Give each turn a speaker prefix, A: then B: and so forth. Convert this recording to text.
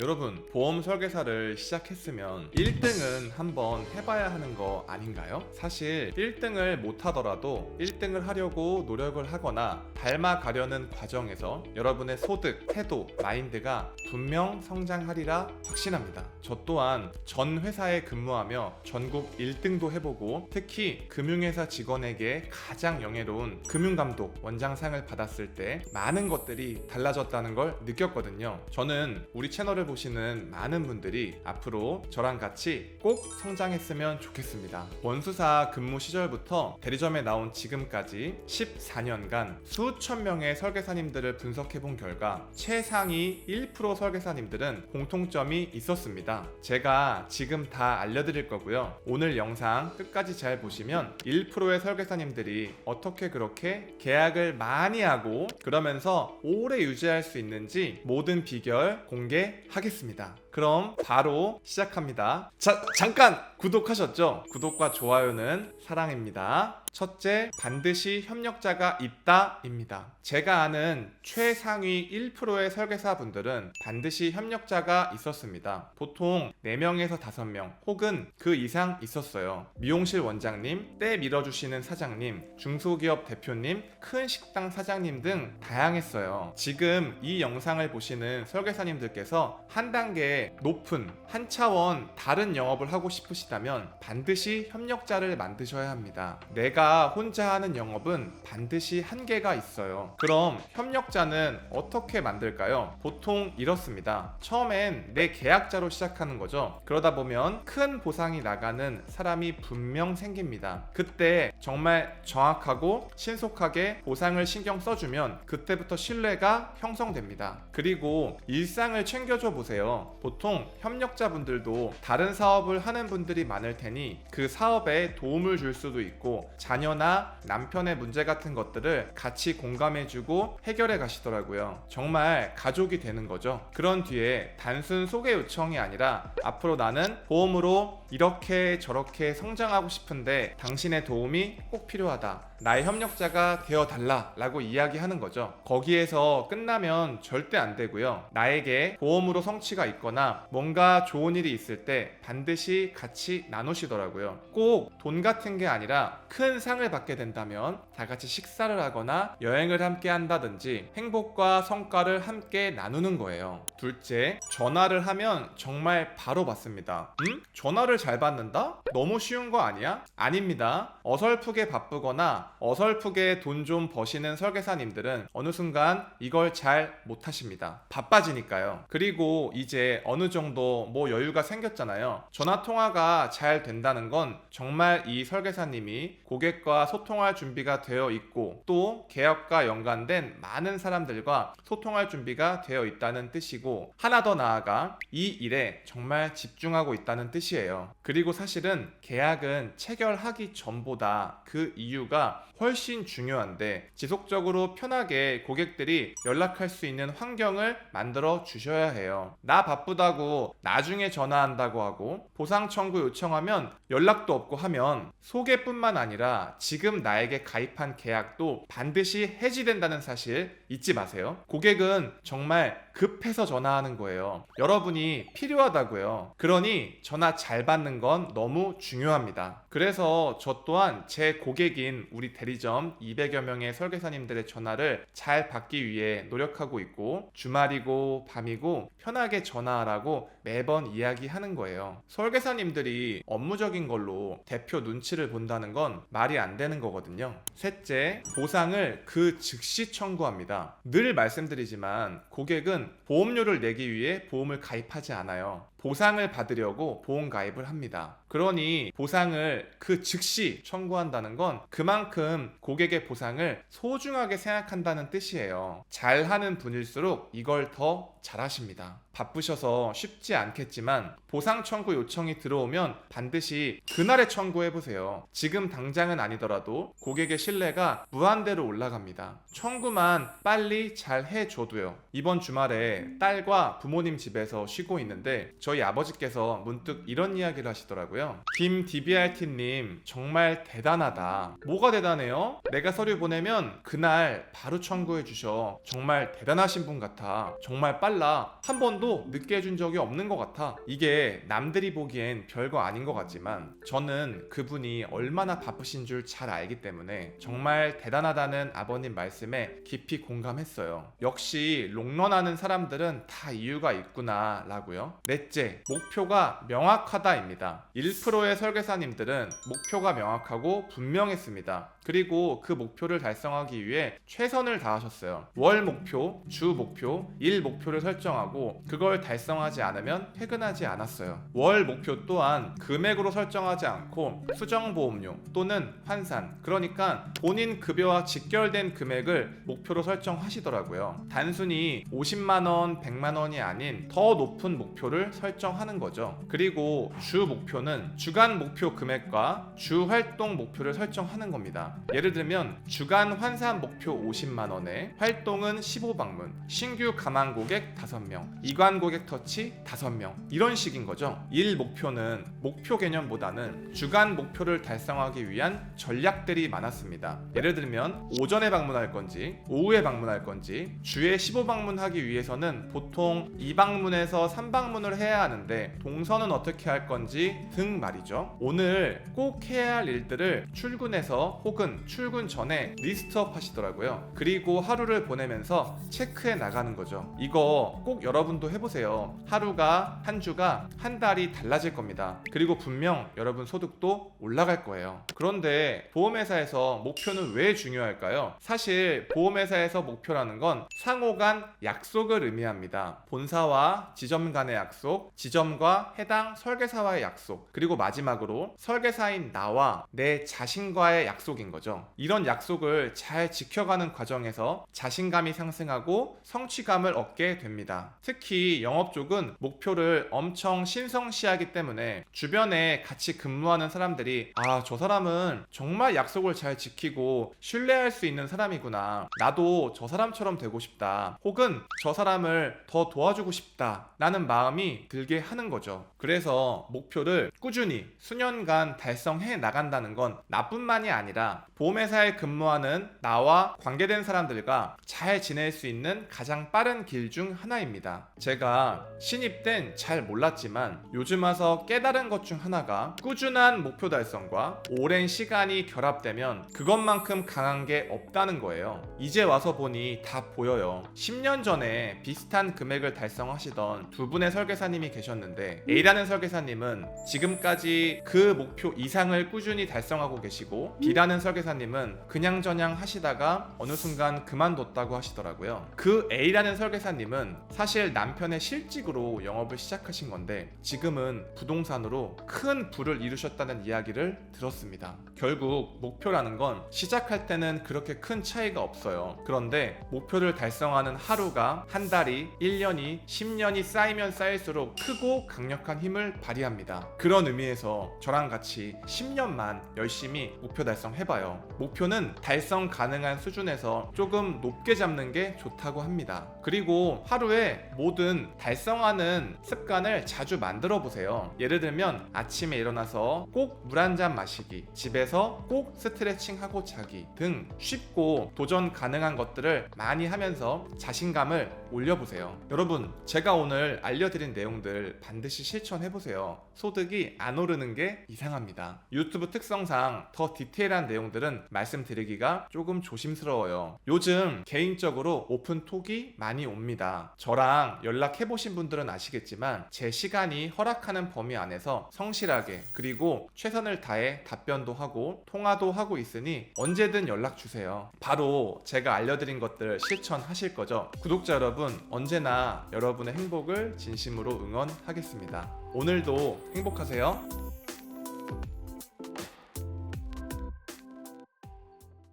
A: 여러분, 보험 설계사를 시작했으면 1등은 한번 해봐야 하는 거 아닌가요? 사실 1등을 못하더라도 1등을 하려고 노력을 하거나 닮아가려는 과정에서 여러분의 소득, 태도, 마인드가 분명 성장하리라 확신합니다. 저 또한 전 회사에 근무하며 전국 1등도 해보고 특히 금융회사 직원에게 가장 영예로운 금융감독 원장상을 받았을 때 많은 것들이 달라졌다는 걸 느꼈거든요. 저는 우리 채널을 보시는 많은 분들이 앞으로 저랑 같이 꼭 성장했으면 좋겠습니다. 원수사 근무 시절부터 대리점에 나온 지금까지 14년간 수천 명의 설계사님들을 분석해본 결과 최상위 1% 설계사님들은 공통점이 있었습니다. 제가 지금 다 알려드릴 거고요. 오늘 영상 끝까지 잘 보시면 1%의 설계사님들이 어떻게 그렇게 계약을 많이 하고 그러면서 오래 유지할 수 있는지 모든 비결 공개하겠습니다. 그럼 바로 시작합니다. 잠깐! 구독하셨죠? 구독과 좋아요는 사랑입니다. 첫째, 반드시 협력자가 있다입니다. 제가 아는 최상위 1%의 설계사분들은 반드시 협력자가 있었습니다. 보통 4명에서 5명 혹은 그 이상 있었어요. 미용실 원장님, 때 밀어주시는 사장님, 중소기업 대표님, 큰 식당 사장님 등 다양했어요. 지금 이 영상을 보시는 설계사님들께서 한 단계 높은, 한 차원 다른 영업을 하고 싶으시다면 반드시 협력자를 만드셔야 합니다. 내가 혼자 하는 영업은 반드시 한계가 있어요. 그럼 협력자는 어떻게 만들까요? 보통 이렇습니다. 처음엔 내 계약자로 시작하는 거죠. 그러다 보면 큰 보상이 나가는 사람이 분명 생깁니다. 그때 정말 정확하고 신속하게 보상을 신경 써주면 그때부터 신뢰가 형성됩니다. 그리고 일상을 챙겨줘 보세요. 보통 협력자분들도 다른 사업을 하는 분들이 많을 테니 그 사업에 도움을 줄 수도 있고 자녀나 남편의 문제 같은 것들을 같이 공감해주고 해결해 가시더라고요. 정말 가족이 되는 거죠. 그런 뒤에 단순 소개 요청이 아니라 앞으로 나는 보험으로 이렇게 저렇게 성장하고 싶은데 당신의 도움이 꼭 필요하다. 나의 협력자가 되어달라 라고 이야기하는 거죠. 거기에서 끝나면 절대 안 되고요. 나에게 보험으로 성취가 있거나 뭔가 좋은 일이 있을 때 반드시 같이 나누시더라고요. 꼭 돈 같은 게 아니라 큰 상을 받게 된다면 다 같이 식사를 하거나 여행을 함께 한다든지 행복과 성과를 함께 나누는 거예요. 둘째, 전화를 하면 정말 바로 받습니다. 전화를 잘 받는다? 너무 쉬운 거 아니야? 아닙니다. 어설프게 바쁘거나 어설프게 돈 좀 버시는 설계사님들은 어느 순간 이걸 잘 못하십니다. 바빠지니까요. 그리고 이제 어느 정도 여유가 생겼잖아요. 전화통화가 잘 된다는 건 정말 이 설계사님이 고객과 소통할 준비가 되어 있고 또 계약과 연관된 많은 사람들과 소통할 준비가 되어 있다는 뜻이고 하나 더 나아가 이 일에 정말 집중하고 있다는 뜻이에요. 그리고 사실은 계약은 체결하기 전보다 그 이유가 훨씬 중요한데 지속적으로 편하게 고객들이 연락할 수 있는 환경을 만들어 주셔야 해요. 나 바쁘다고 나중에 전화한다고 하고 보상 청구 요청하면 연락도 없고 하면 소개뿐만 아니라 지금 나에게 가입한 계약도 반드시 해지된다는 사실 잊지 마세요. 고객은 정말 급해서 전화하는 거예요. 여러분이 필요하다고요. 그러니 전화 잘 받는 건 너무 중요합니다. 그래서 저 또한 제 고객인 우리 대리점 200여 명의 설계사님들의 전화를 잘 받기 위해 노력하고 있고 주말이고 밤이고 편하게 전화하라고 매번 이야기하는 거예요. 설계사님들이 업무적인 걸로 대표 눈치를 본다는 건 말이 안 되는 거거든요. 셋째, 보상을 그 즉시 청구합니다. 늘 말씀드리지만 고객은 보험료를 내기 위해 보험을 가입하지 않아요. 보상을 받으려고 보험 가입을 합니다. 그러니 보상을 그 즉시 청구한다는 건 그만큼 고객의 보상을 소중하게 생각한다는 뜻이에요. 잘하는 분일수록 이걸 더 잘하십니다. 바쁘셔서 쉽지 않겠지만 보상 청구 요청이 들어오면 반드시 그날에 청구해보세요. 지금 당장은 아니더라도 고객의 신뢰가 무한대로 올라갑니다. 청구만 빨리 잘 해줘도요. 이번 주말에 딸과 부모님 집에서 쉬고 있는데 저희 저희 아버지께서 문득 이런 이야기를 하시더라고요. 김 DBRT님 정말 대단하다. 뭐가 대단해요? 내가 서류 보내면 그날 바로 청구해 주셔. 정말 대단하신 분 같아. 정말 빨라. 한 번도 늦게 해준 적이 없는 것 같아. 이게 남들이 보기엔 별거 아닌 것 같지만 저는 그분이 얼마나 바쁘신 줄 잘 알기 때문에 정말 대단하다는 아버님 말씀에 깊이 공감했어요. 역시 롱런하는 사람들은 다 이유가 있구나 라고요. 넷째, 목표가 명확하다입니다. 1%의 설계사님들은 목표가 명확하고 분명했습니다. 그리고 그 목표를 달성하기 위해 최선을 다하셨어요. 월 목표, 주 목표, 일 목표를 설정하고 그걸 달성하지 않으면 퇴근하지 않았어요. 월 목표 또한 금액으로 설정하지 않고 수정보험료 또는 환산, 그러니까 본인 급여와 직결된 금액을 목표로 설정하시더라고요. 단순히 50만원, 100만원이 아닌 더 높은 목표를 설정하는 거죠. 그리고 주 목표는 주간 목표 금액과 주 활동 목표를 설정하는 겁니다. 예를 들면 주간 환산 목표 50만원에 활동은 15방문, 신규 감한 고객 5명, 이관 고객 터치 5명, 이런 식인 거죠. 일 목표는 목표 개념보다는 주간 목표를 달성하기 위한 전략들이 많았습니다. 예를 들면 오전에 방문할 건지 오후에 방문할 건지, 주에 15방문하기 위해서는 보통 2방문에서 3방문을 해야 하는데 동선은 어떻게 할 건지 등 말이죠. 오늘 꼭 해야 할 일들을 출근해서 혹은 출근 전에 리스트업 하시더라고요. 그리고 하루를 보내면서 체크해 나가는 거죠. 이거 꼭 여러분도 해보세요. 하루가, 한 주가, 한 달이 달라질 겁니다. 그리고 분명 여러분 소득도 올라갈 거예요. 그런데 보험회사에서 목표는 왜 중요할까요? 사실 보험회사에서 목표라는 건 상호 간 약속을 의미합니다. 본사와 지점 간의 약속, 지점과 해당 설계사와의 약속, 그리고 마지막으로 설계사인 나와 내 자신과의 약속인 거죠. 이런 약속을 잘 지켜가는 과정에서 자신감이 상승하고 성취감을 얻게 됩니다. 특히 영업 쪽은 목표를 엄청 신성시하기 때문에 주변에 같이 근무하는 사람들이 저 사람은 정말 약속을 잘 지키고 신뢰할 수 있는 사람이구나. 나도 저 사람처럼 되고 싶다. 혹은 저 사람을 더 도와주고 싶다. 라는 마음이 들게 하는 거죠. 그래서 목표를 꾸준히 수년간 달성해 나간다는 건 나뿐만이 아니라 보험회사에 근무하는 나와 관계된 사람들과 잘 지낼 수 있는 가장 빠른 길 중 하나입니다. 제가 신입 땐 잘 몰랐지만 요즘 와서 깨달은 것 중 하나가 꾸준한 목표 달성과 오랜 시간이 결합되면 그것만큼 강한 게 없다는 거예요. 이제 와서 보니 다 보여요. 10년 전에 비슷한 금액을 달성하시던 두 분의 설계사님이 계셨는데 A라는 설계사님은 지금까지 그 목표 이상을 꾸준히 달성하고 계시고, B라는 설계사님은 그냥저냥 하시다가 어느 순간 그만뒀다고 하시더라고요. 그 A라는 설계사님은 사실 남편의 실직으로 영업을 시작하신 건데 지금은 부동산으로 큰 부를 이루셨다는 이야기를 들었습니다. 결국 목표라는 건 시작할 때는 그렇게 큰 차이가 없어요. 그런데 목표를 달성하는 하루가 한 달이 1년이 10년이 쌓이면 쌓일수록 크고 강력한 힘을 발휘합니다. 그런 의미에서 저랑 같이 10년만 열심히 목표 달성해봐요. 목표는 달성 가능한 수준에서 조금 높게 잡는 게 좋다고 합니다. 그리고 하루에 뭐든 달성하는 습관을 자주 만들어 보세요. 예를 들면 아침에 일어나서 꼭 물 한 잔 마시기, 집에서 꼭 스트레칭하고 자기 등 쉽고 도전 가능한 것들을 많이 하면서 자신감을 올려보세요. 여러분, 제가 오늘 알려드린 내용들 반드시 실천해보세요. 소득이 안 오르는 게 이상합니다. 유튜브 특성상 더 디테일한 내용들은 말씀드리기가 조금 조심스러워요. 요즘 개인적으로 오픈톡이 많이 옵니다. 저랑 연락해보신 분들은 아시겠지만 제 시간이 허락하는 범위 안에서 성실하게 그리고 최선을 다해 답변도 하고 통화도 하고 있으니 언제든 연락주세요. 바로 제가 알려드린 것들 실천하실 거죠? 구독자 여러분, 언제나 여러분의 행복을 진심으로 응원하겠습니다. 오늘도 행복하세요.